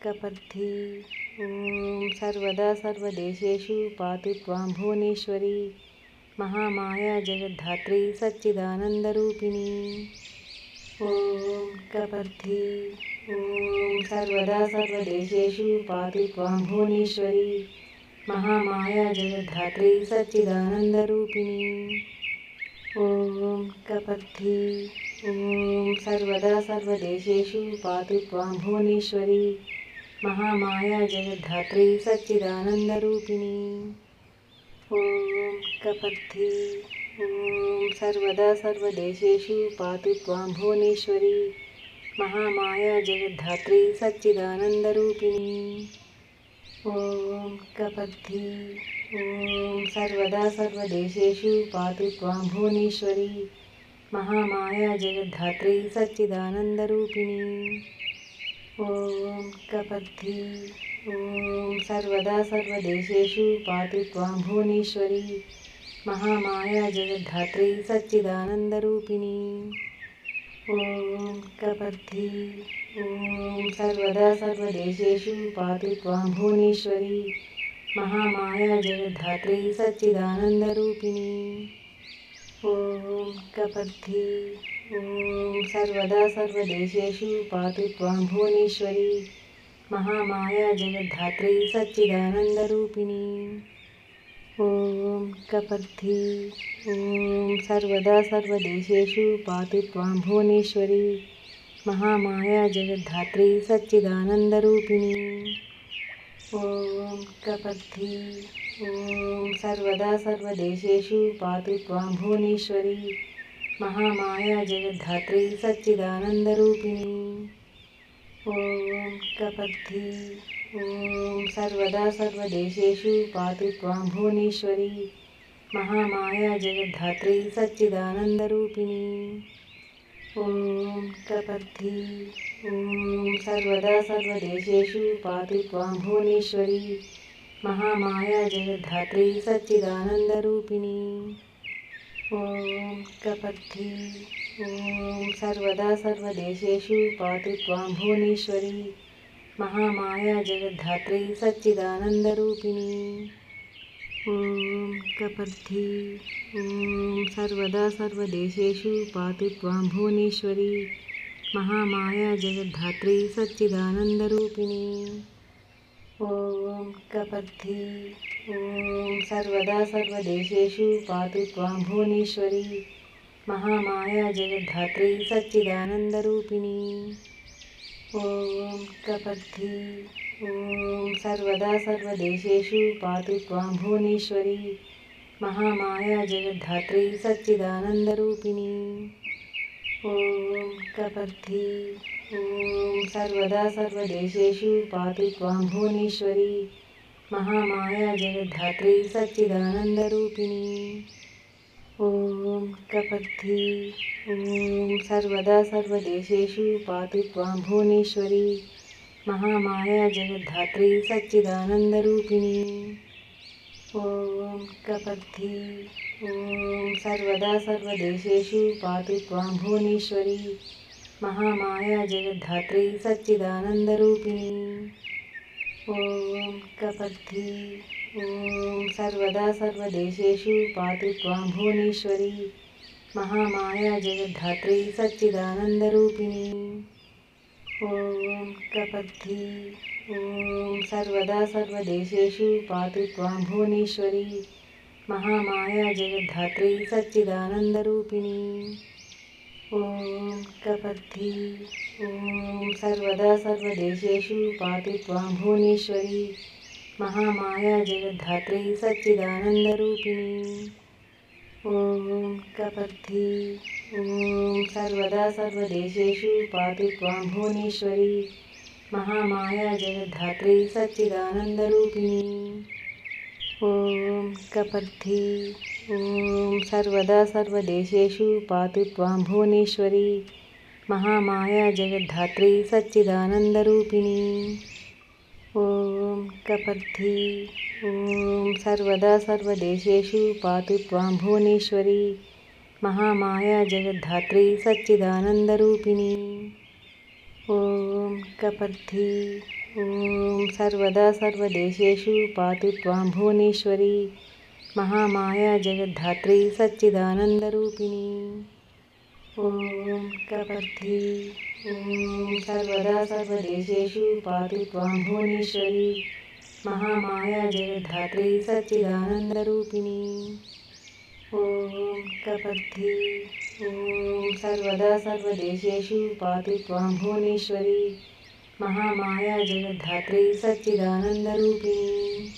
कपर्धी ॐ सर्वदा सर्वदेशेषु पातु त्वां भुवनेश्वरी महामाया जगद्धात्री सच्चिदानन्दरूपिणी। ॐ कपर्धी ॐ सर्वदा सर्वदेशेषु पातु त्वां भुवनेश्वरी महामाया जगद्धात्री सच्चिदानन्दरूपिणी। ॐ कपर्धी ॐ सर्वदा सर्वदेशेषु पातु त्वां भुवनेश्वरी महामाया जगद्धात्री सच्चिदानन्दरूपिणी। ॐ कपर्धी ॐ सर्वदा सर्वदेशेषु पातु त्वां भुवनेश्वरी महामाया जगद्धात्री सच्चिदानन्दरूपिणी। ॐ कपर्धी ॐ सर्वदा सर्वदेशेषु पातु त्वां भुवनेश्वरी महामाया जगद्धात्री सच्चिदानन्दरूपिणी। ॐ कपर्धी ॐ सर्वदा सर्वदेशेषु पातु त्वां भुवनेश्वरी महामाया जगद्धात्री सच्चिदानन्दरूपिणी। ॐ कपर्धी ॐ सर्वदा सर्वदेशेषु पातु त्वां भुवनेश्वरी महामाया जगद्धात्री सच्चिदानन्दरूपिणी। ॐ कपर्धी ॐ सर्वदा सर्वदेशेषु पातु त्वां भुवनेश्वरी महामाया जगद्धात्री सच्चिदानन्दरूपिणी। ॐ कपर्धी ॐ सर्वदा सर्वदेशेषु पातु त्वां भुवनेश्वरी महामाया जगद्धात्री सच्चिदानन्दरूपिणी। ॐ कपर्धी ॐ सर्वदा सर्वदेशेषु पातु त्वां भुवनेश्वरी महामाया जगद्धात्री सच्चिदानन्दरूपिणी। ॐ कपर्धी ॐ सर्वदा सर्वदेशेषु पातु त्वां भुवनेश्वरी महामाया जगद्धात्री सच्चिदानन्दरूपिणी। ॐ कपर्धी ॐ सर्वदा सर्वदेशेषु पातु त्वां भुवनेश्वरी महामाया जगद्धात्री सच्चिदानन्दरूपिणी। ॐ कपर्धी ॐ सर्वदा सर्वदेशेषु पातु त्वां भुवनेश्वरी महामाया जगद्धात्री सच्चिदानन्दरूपिणी। ॐ कपर्धी ॐ सर्वदा सर्वदेशेषु पातु त्वां भुवनेश्वरी महामाया जगद्धात्री सच्चिदानन्दरूपिणी। ॐ कपर्धी ॐ सर्वदा सर्वदेशेषु पातु त्वां भुवनेश्वरी महामाया जगद्धात्री सच्चिदानन्दरूपिणी। ॐ कपर्धी ॐ सर्वदा सर्वदेशेषु पातु त्वां भुवनेश्वरी महामाया जगद्धात्री सच्चिदानन्दरूपिणी। ॐ कपर्धी ॐ सर्वदा सर्वदेशेषु पातु त्वां भुवनेश्वरी महामाया जगद्धात्री सच्चिदानन्दरूपिणी। ॐ कपर्धी ॐ सर्वदा सर्वदेशेषु पातु त्वां भुवनेश्वरी महामाया जगद्धात्री सच्चिदानन्दरूपिणी। ॐ कपर्धी ॐ सर्वदा सर्वदेशेषु पातु त्वां भुवनेश्वरी महामाया जगद्धात्री सच्चिदानन्दरूपिणी। ॐ कपर्धी ॐ सर्वदा सर्वदेशेषु पातु त्वां भुवनेश्वरी महामाया जगद्धात्री सच्चिदानन्दरूपिणी। ॐ कपर्धी ॐ सर्वदा सर्वदेशेषु पातु त्वां भुवनेश्वरी महामाया जगद्धात्री सच्चिदानन्दरूपिणी। ॐ कपर्धी ॐ सर्वदा सर्वदेशेषु पातु त्वां भुवनेश्वरी महामाया जगद्धात्री सच्चिदानन्दरूपिणी। ॐ कपर्धी ॐ सर्वदा सर्वदेशेषु पातु त्वां भुवनेश्वरी महामाया जगद्धात्री सच्चिदानन्दरूपिणी। ॐ कपर्धी ॐ सर्वदा सर्वदेशेषु पातु त्वां भुवनेश्वरी महामाया जगद्धात्री सच्चिदानन्दरूपिणी। ॐ कपर्धी ॐ सर्वदा सर्वदेशेषु पातु त्वां भुवनेश्वरी महामाया जगद्धात्री सच्चिदानन्दरूपिणी। ॐ कपर्धी ॐ सर्वदा सर्वदेशेषु पातु त्वां भुवनेश्वरी महामाया जगद्धात्री सच्चिदानन्दरूपिणी। ॐ कपर्धी। ॐ सर्वदा सर्वदेशेषु पातु त्वां भुवनेश्वरी महामाया जगद्धात्री सच्चिदानन्दरूपिणी। ॐ कपर्धी। ॐ सर्वदा सर्वदेशेषु पातु त्वां भुवनेश्वरी महामाया जगद्धात्री सच्चिदानन्दरूपिणी।